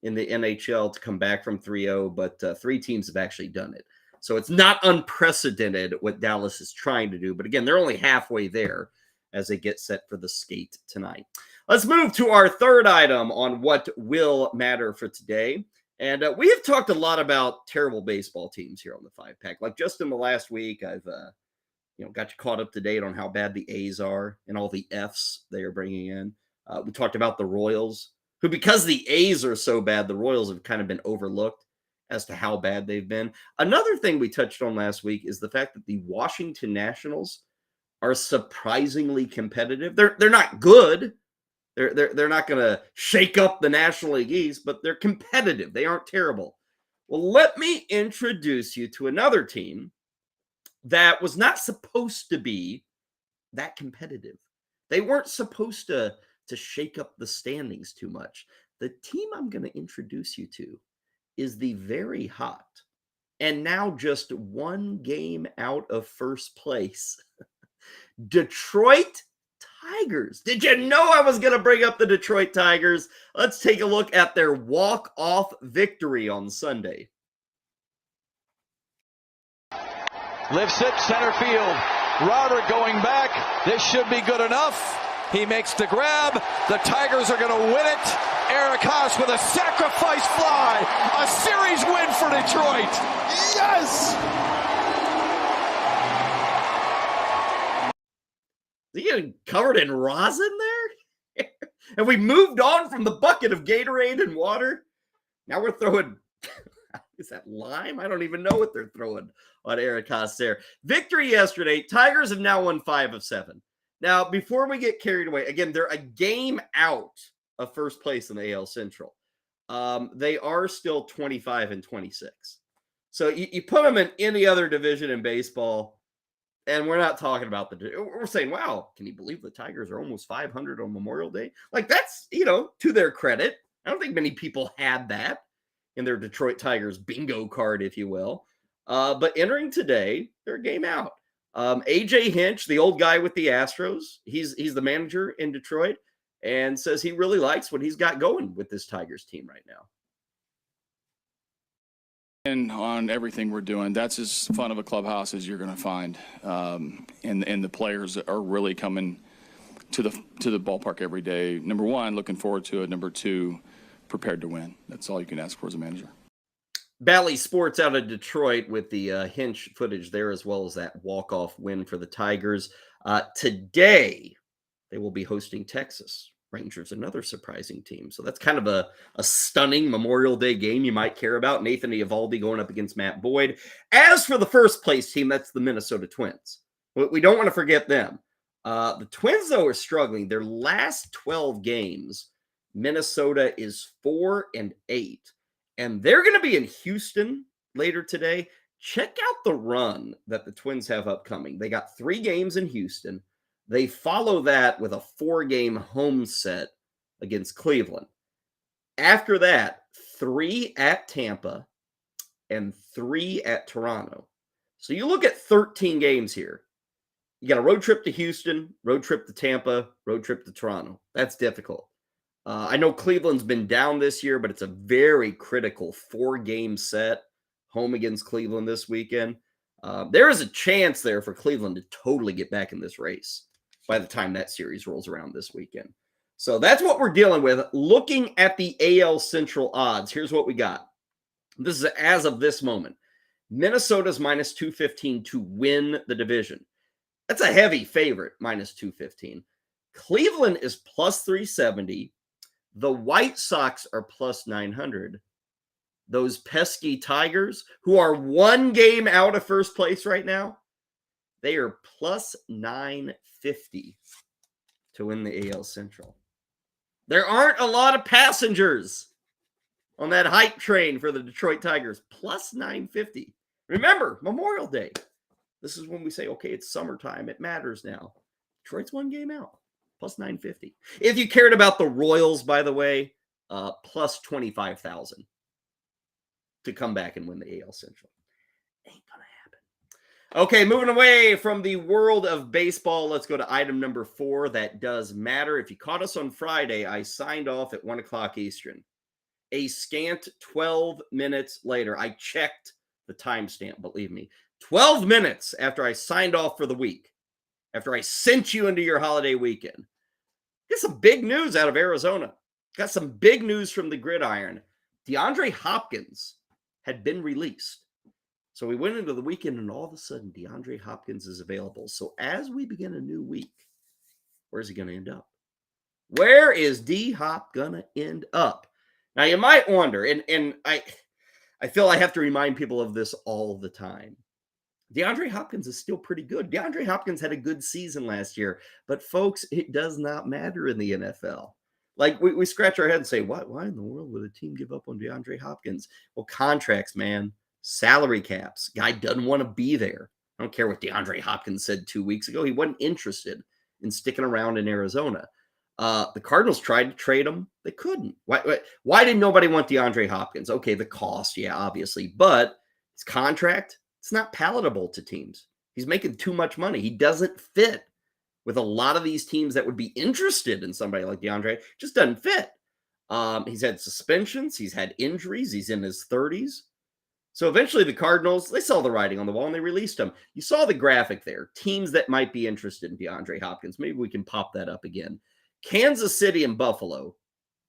in the NHL to come back from 3-0, but 3 teams have actually done it. So it's not unprecedented what Dallas is trying to do. But again, they're only halfway there as they get set for the skate tonight. Let's move to our third item on what will matter for today. And we have talked a lot about terrible baseball teams here on the 5-pack. Like, just in the last week, I've got you caught up to date on how bad the A's are and all the Fs they are bringing in. We talked about the Royals, who, because the A's are so bad, the Royals have kind of been overlooked as to how bad they've been. Another thing we touched on last week is the fact that the Washington Nationals are surprisingly competitive. They're not good. They're not going to shake up the National League East, but they're competitive. They aren't terrible. Well, let me introduce you to another team that was not supposed to be that competitive. They weren't supposed to shake up the standings too much. The team I'm going to introduce you to is the very hot and now just one game out of first place Detroit Tigers. Did you know I was going to bring up the Detroit Tigers? Let's take a look at their walk-off victory on Sunday. Lifts it, center field. Router going back. This should be good enough. He makes the grab. The Tigers are going to win it. Eric Haas with a sacrifice fly. A series win for Detroit. Yes! Is he getting covered in rosin there? And we moved on from the bucket of Gatorade and water. Now we're throwing, is that lime? I don't even know what they're throwing on Eric Haas there. Victory yesterday. Tigers have now won 5 of 7. Now, before we get carried away, again, they're a game out of first place in the AL Central. They are still 25 and 26. So you put them in any other division in baseball, and we're not talking about we're saying, wow, can you believe the Tigers are almost 500 on Memorial Day? Like, that's, to their credit. I don't think many people had that in their Detroit Tigers bingo card, if you will. But entering today, they're a game out. AJ Hinch, the old guy with the Astros, he's the manager in Detroit, and says he really likes what he's got going with this Tigers team right now. And on everything we're doing, that's as fun of a clubhouse as you're going to find, and the players are really coming to the ballpark every day. Number one, looking forward to it. Number two, prepared to win. That's all you can ask for as a manager. Bally Sports out of Detroit with the Hinch footage there, as well as that walk-off win for the Tigers. Today, they will be hosting Texas Rangers, another surprising team. So that's kind of a stunning Memorial Day game you might care about. Nathan Eovaldi going up against Matt Boyd. As for the first place team, that's the Minnesota Twins. We don't want to forget them. The Twins, though, are struggling. Their last 12 games, Minnesota is 4-8. And they're going to be in Houston later today. Check out the run that the Twins have upcoming. They got 3 games in Houston. They follow that with a 4-game home set against Cleveland. After that, 3 at Tampa and 3 at Toronto. So you look at 13 games here. You got a road trip to Houston, road trip to Tampa, road trip to Toronto. That's difficult. I know Cleveland's been down this year, but it's a very critical 4-game set home against Cleveland this weekend. There is a chance there for Cleveland to totally get back in this race by the time that series rolls around this weekend. So that's what we're dealing with. Looking at the AL Central odds, here's what we got. This is as of this moment. Minnesota's minus 215 to win the division. That's a heavy favorite, minus 215. Cleveland is plus 370. The White Sox are plus 900. Those pesky Tigers, who are 1 game out of first place right now, they are plus 950 to win the AL Central. There aren't a lot of passengers on that hype train for the Detroit Tigers. Plus 950. Remember, Memorial Day. This is when we say, okay, it's summertime. It matters now. Detroit's 1 game out. Plus 950. If you cared about the Royals, by the way, plus 25,000 to come back and win the AL Central. Ain't gonna happen. Okay, moving away from the world of baseball, let's go to item number 4. That does matter. If you caught us on Friday, I signed off at 1 o'clock Eastern. A scant 12 minutes later, I checked the timestamp, believe me. 12 minutes after I signed off for the week, after I sent you into your holiday weekend. Get some big news out of Arizona. Got some big news from the gridiron. DeAndre Hopkins had been released. So we went into the weekend, and all of a sudden, DeAndre Hopkins is available. So as we begin a new week, where's he going to end up? Where is D-Hop going to end up? Now, you might wonder, and I feel I have to remind people of this all the time. DeAndre Hopkins is still pretty good. DeAndre Hopkins had a good season last year, but folks, it does not matter in the NFL. Like we scratch our head and say, why in the world would a team give up on DeAndre Hopkins? Well, contracts, man, salary caps. Guy doesn't want to be there. I don't care what DeAndre Hopkins said 2 weeks ago. He wasn't interested in sticking around in Arizona. The Cardinals tried to trade him. They couldn't. Why did nobody want DeAndre Hopkins? Okay, the cost, yeah, obviously. But his contract, it's not palatable to teams. He's making too much money. He doesn't fit with a lot of these teams that would be interested in somebody like DeAndre. Just doesn't fit. He's had suspensions. He's had injuries. He's in his 30s. So eventually the Cardinals, they saw the writing on the wall and they released him. You saw the graphic there. Teams that might be interested in DeAndre Hopkins. Maybe we can pop that up again. Kansas City and Buffalo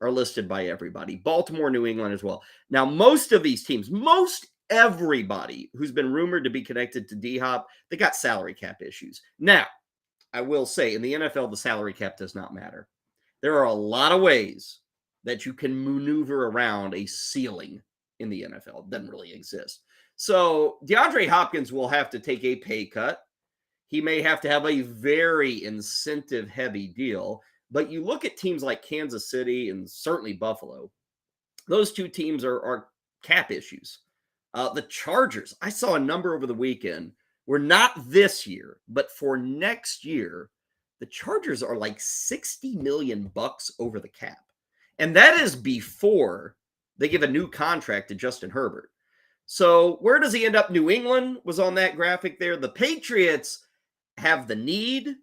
are listed by everybody. Baltimore, New England as well. Now, most of these teams, most everybody who's been rumored to be connected to D-Hop, they got salary cap issues. Now, I will say, in the NFL, the salary cap does not matter. There are a lot of ways that you can maneuver around a ceiling in the NFL. It doesn't really exist. So DeAndre Hopkins will have to take a pay cut. He may have to have a very incentive-heavy deal. But you look at teams like Kansas City and certainly Buffalo, those two teams are cap issues. The Chargers, I saw a number over the weekend. We're not this year, but for next year, the Chargers are like $60 million over the cap. And that is before they give a new contract to Justin Herbert. So where does he end up? New England was on that graphic there. The Patriots have the need.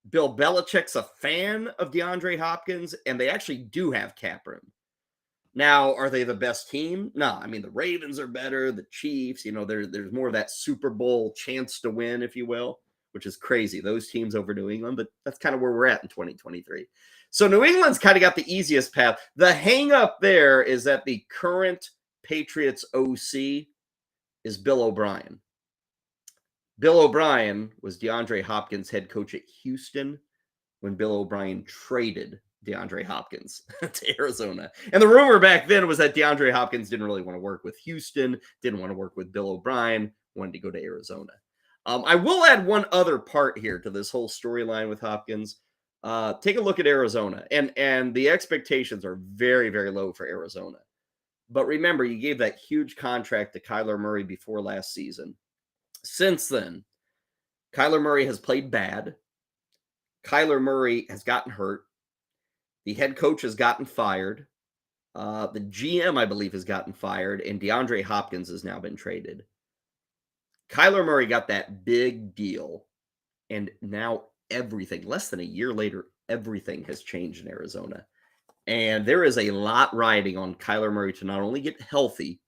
Bill Belichick's a fan of DeAndre Hopkins, and they actually do have cap room. Now, are they the best team? No, I mean, the Ravens are better, the Chiefs, there's more of that Super Bowl chance to win, if you will, which is crazy. Those teams over New England, but that's kind of where we're at in 2023. So New England's kind of got the easiest path. The hang up there is that the current Patriots OC is Bill O'Brien. Bill O'Brien was DeAndre Hopkins' head coach at Houston when Bill O'Brien traded DeAndre Hopkins to Arizona. And the rumor back then was that DeAndre Hopkins didn't really want to work with Houston, didn't want to work with Bill O'Brien, wanted to go to Arizona. I will add one other part here to this whole storyline with Hopkins. Take a look at Arizona. And the expectations are very, very low for Arizona. But remember, you gave that huge contract to Kyler Murray before last season. Since then, Kyler Murray has played bad. Kyler Murray has gotten hurt. The head coach has gotten fired. The GM, I believe, has gotten fired. And DeAndre Hopkins has now been traded. Kyler Murray got that big deal. And now everything, less than a year later, everything has changed in Arizona. And there is a lot riding on Kyler Murray to not only get healthy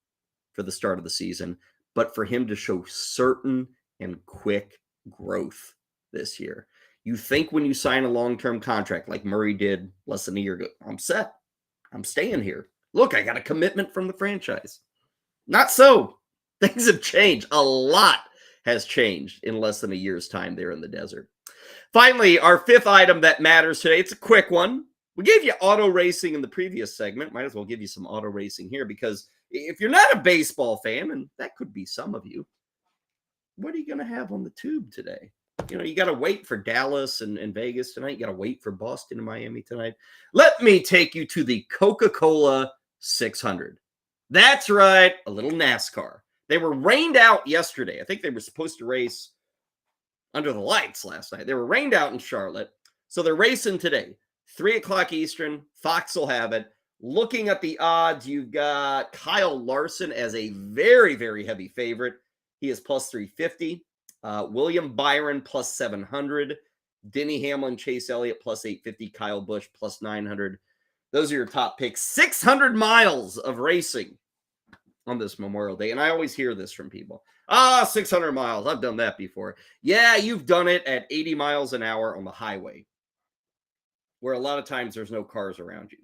for the start of the season, but for him to show certain and quick growth this year. You think when you sign a long-term contract like Murray did less than a year ago, I'm set. I'm staying here. Look, I got a commitment from the franchise. Not so. Things have changed. A lot has changed in less than a year's time there in the desert. Finally, our fifth item that matters today, it's a quick one. We gave you auto racing in the previous segment. Might as well give you some auto racing here because if you're not a baseball fan, and that could be some of you, what are you going to have on the tube today? You got to wait for Dallas and Vegas tonight. You got to wait for Boston and Miami tonight. Let me take you to the Coca-Cola 600. That's right, a little NASCAR. They were rained out yesterday. I think they were supposed to race under the lights last night. They were rained out in Charlotte. So they're racing today. 3 o'clock Eastern. Fox will have it. Looking at the odds, you've got Kyle Larson as a very, very heavy favorite. He is plus 350. William Byron plus 700. Denny Hamlin, Chase Elliott plus 850. Kyle Busch plus 900. Those are your top picks. 600 miles of racing on this Memorial Day. And I always hear this from people. 600 miles. I've done that before. Yeah, you've done it at 80 miles an hour on the highway, where a lot of times there's no cars around you.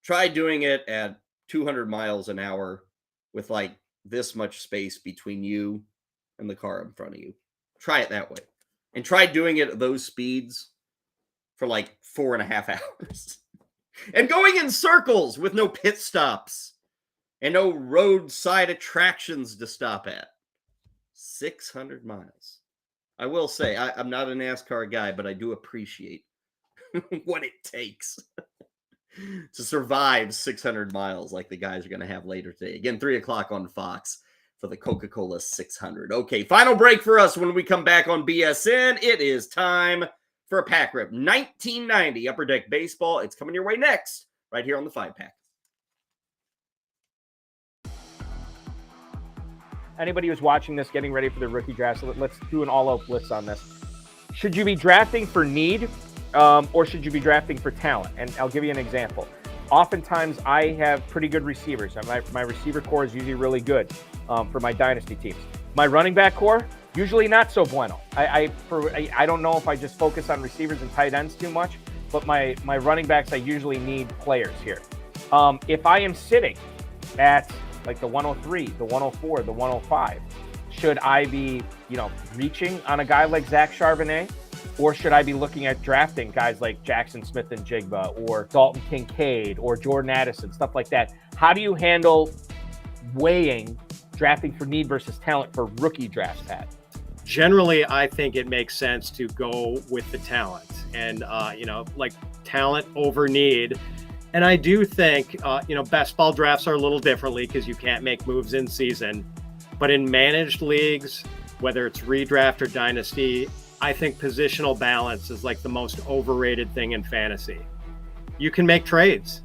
Try doing it at 200 miles an hour with like this much space between you and the car in front of you. Try it that way. And try doing it at those speeds for like 4.5 hours. And going in circles with no pit stops and no roadside attractions to stop at. 600 miles. I will say, I'm not a NASCAR guy, but I do appreciate what it takes. to survive 600 miles like the guys are going to have later today. Again, 3 o'clock on Fox for the Coca-Cola 600. Okay, final break for us. When we come back on BSN, it is time for a pack rip. 1990 Upper Deck Baseball. It's coming your way next, right here on the 5-Pack. Anybody who's watching this, getting ready for the rookie draft, so let's do an all-out blitz on this. Should you be drafting for need, or should you be drafting for talent? And I'll give you an example. Oftentimes, I have pretty good receivers. My receiver core is usually really good for my dynasty teams. My running back core, usually not so bueno. I don't know if I just focus on receivers and tight ends too much, but my running backs, I usually need players here. If I am sitting at like the 103, the 104, the 105, should I be, reaching on a guy like Zach Charbonnet? Or should I be looking at drafting guys like Jackson Smith and Jigba or Dalton Kincaid or Jordan Addison, stuff like that? How do you handle weighing drafting for need versus talent for rookie drafts, Pat? Generally, I think it makes sense to go with the talent and, like talent over need. And I do think, best ball drafts are a little differently because you can't make moves in season. But in managed leagues, whether it's redraft or dynasty, I think positional balance is like the most overrated thing in fantasy. You can make trades,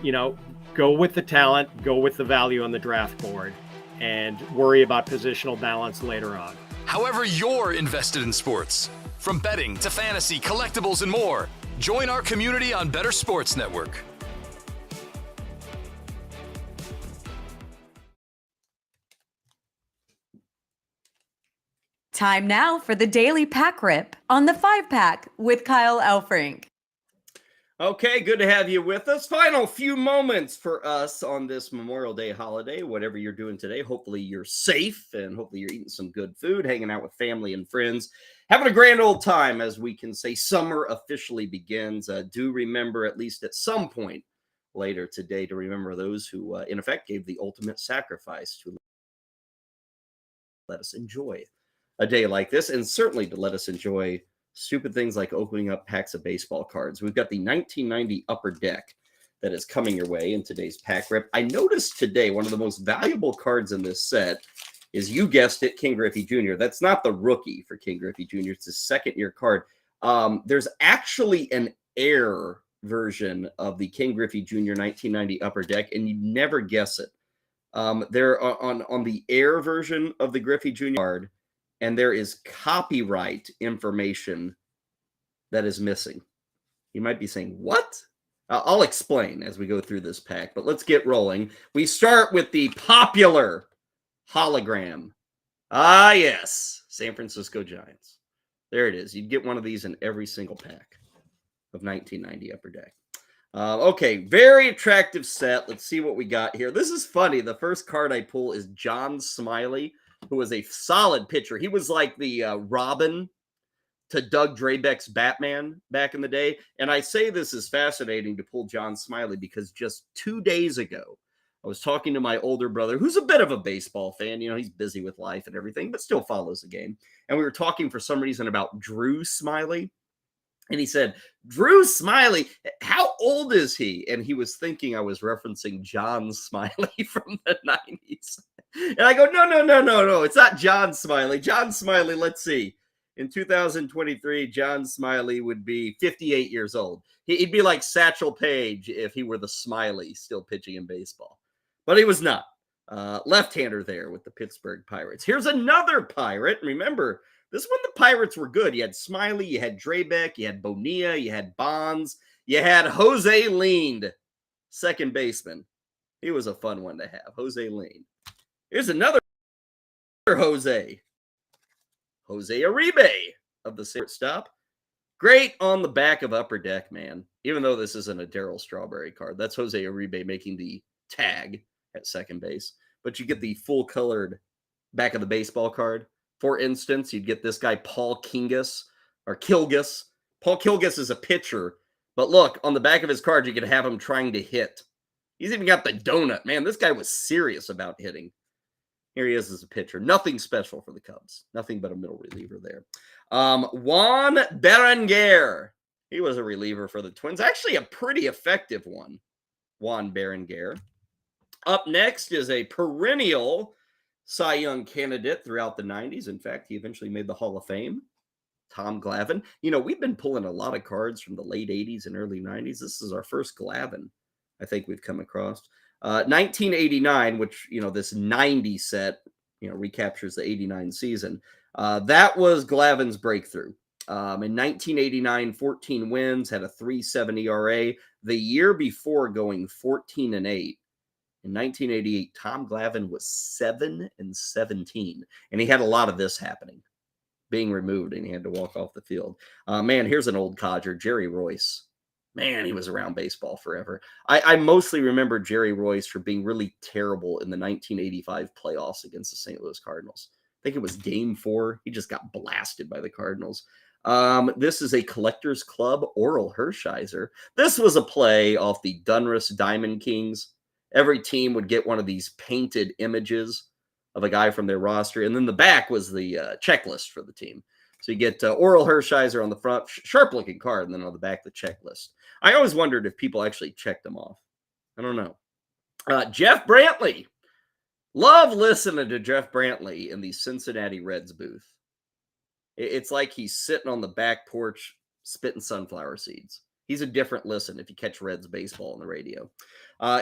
go with the talent, go with the value on the draft board, and worry about positional balance later on. However you're invested in sports, from betting to fantasy, collectibles, and more, join our community on Better Sports Network. Time now for the Daily Pack Rip on the 5-Pack with Kyle Elfrink. Okay, good to have you with us. Final few moments for us on this Memorial Day holiday. Whatever you're doing today, hopefully you're safe and hopefully you're eating some good food, hanging out with family and friends, having a grand old time. As we can say, summer officially begins. Do remember, at least at some point later today, to remember those who, in effect, gave the ultimate sacrifice to let us enjoy a day like this, and certainly to let us enjoy stupid things like opening up packs of baseball cards. We've got the 1990 Upper Deck that is coming your way in today's pack rip. I noticed today one of the most valuable cards in this set is, you guessed it, King Griffey Jr. That's not the rookie for King Griffey Jr. It's his second-year card. There's actually an Air version of the King Griffey Jr. 1990 Upper Deck, and you'd never guess it. There on the Air version of the Griffey Jr. card, and there is copyright information that is missing. You might be saying, what? I'll explain as we go through this pack, but let's get rolling. We start with the popular hologram. Ah, yes, San Francisco Giants. There it is. You'd get one of these in every single pack of 1990 Upper Deck. Okay, very attractive set. Let's see what we got here. This is funny. The first card I pull is John Smiley, who was a solid pitcher. He was like the Robin to Doug Drabeck's Batman back in the day. And I say this is fascinating to pull John Smiley because just 2 days ago, I was talking to my older brother, who's a bit of a baseball fan. He's busy with life and everything, but still follows the game. And we were talking for some reason about Drew Smiley. And he said, Drew Smiley, how old is he? And he was thinking I was referencing John Smiley from the 90s. And I go, no. It's not John Smiley. John Smiley, let's see. In 2023, John Smiley would be 58 years old. He'd be like Satchel Paige if he were the Smiley still pitching in baseball. But he was not. Left-hander there with the Pittsburgh Pirates. Here's another Pirate. Remember, this one, the Pirates were good. You had Smiley, you had Drabeck, you had Bonilla, you had Bonds, you had Jose Lind, second baseman. He was a fun one to have, Jose Lind. Here's another Jose Uribe of the shortstop. Great on the back of Upper Deck, man. Even though this isn't a Darryl Strawberry card, that's Jose Uribe making the tag at second base. But you get the full-colored back of the baseball card. For instance, you'd get this guy, Paul Kilgus. Paul Kilgus is a pitcher, but look, on the back of his card, you could have him trying to hit. He's even got the donut. Man, this guy was serious about hitting. Here he is as a pitcher. Nothing special for the Cubs. Nothing but a middle reliever there. Juan Berenguer. He was a reliever for the Twins. Actually, a pretty effective one, Juan Berenguer. Up next is a perennial Cy Young candidate throughout the 90s. In fact, he eventually made the Hall of Fame, Tom Glavine. You know, we've been pulling a lot of cards from the late 80s and early 90s. This is our first Glavine I think we've come across. 1989, which, you know, this 90 set, you know, recaptures the 89 season. That was Glavine's breakthrough. In 1989, 14 wins, had a 3.7 ERA. The year before, going 14-8. In 1988, Tom Glavine was 7-17, and he had a lot of this happening, being removed, and he had to walk off the field. Man, here's an old codger, Jerry Royce. Man, he was around baseball forever. I mostly remember Jerry Royce for being really terrible in the 1985 playoffs against the St. Louis Cardinals. I think it was Game 4. He just got blasted by the Cardinals. This is a Collectors Club Oral Hershiser. This was a play off the Donruss Diamond Kings. Every team would get one of these painted images of a guy from their roster, and then the back was the checklist for the team. So you get Oral Hershiser on the front, sharp-looking card, and then on the back, the checklist. I always wondered if people actually checked them off. I don't know. Jeff Brantley. Love listening to Jeff Brantley in the Cincinnati Reds booth. It's like he's sitting on the back porch spitting sunflower seeds. He's a different listen if you catch Reds baseball on the radio.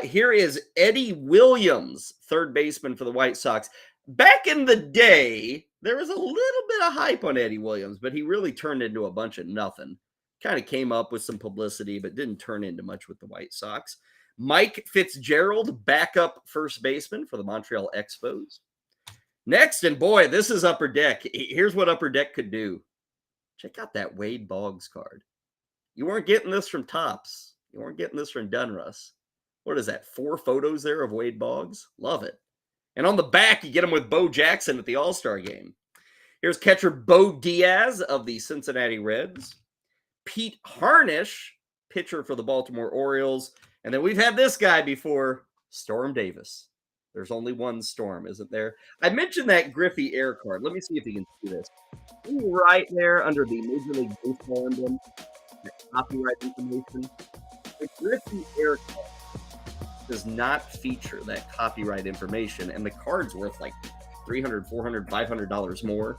Here is Eddie Williams, third baseman for the White Sox. Back in the day, there was a little bit of hype on Eddie Williams, but he really turned into a bunch of nothing. Kind of came up with some publicity, but didn't turn into much with the White Sox. Mike Fitzgerald, backup first baseman for the Montreal Expos. Next, and boy, this is Upper Deck. Here's what Upper Deck could do. Check out that Wade Boggs card. You weren't getting this from Topps. You weren't getting this from Donruss. What is that, 4 photos there of Wade Boggs? Love it. And on the back, you get him with Bo Jackson at the All-Star game. Here's catcher Bo Diaz of the Cincinnati Reds. Pete Harnish, pitcher for the Baltimore Orioles. And then we've had this guy before, Storm Davis. There's only one Storm, isn't there? I mentioned that Griffey Air card. Let me see if you can see this. Right there under the Major League Baseball emblem, the copyright information. The Griffey Air card does not feature that copyright information, and the card's worth like $300, $400, $500 more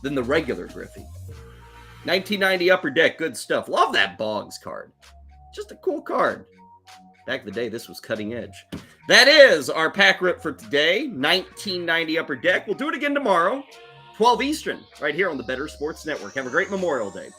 than the regular Griffey. 1990 Upper Deck, good stuff. Love that Boggs card. Just a cool card. Back in the day, this was cutting edge. That is our pack rip for today, 1990 Upper Deck. We'll do it again tomorrow, 12 Eastern, right here on the Better Sports Network. Have a great Memorial Day.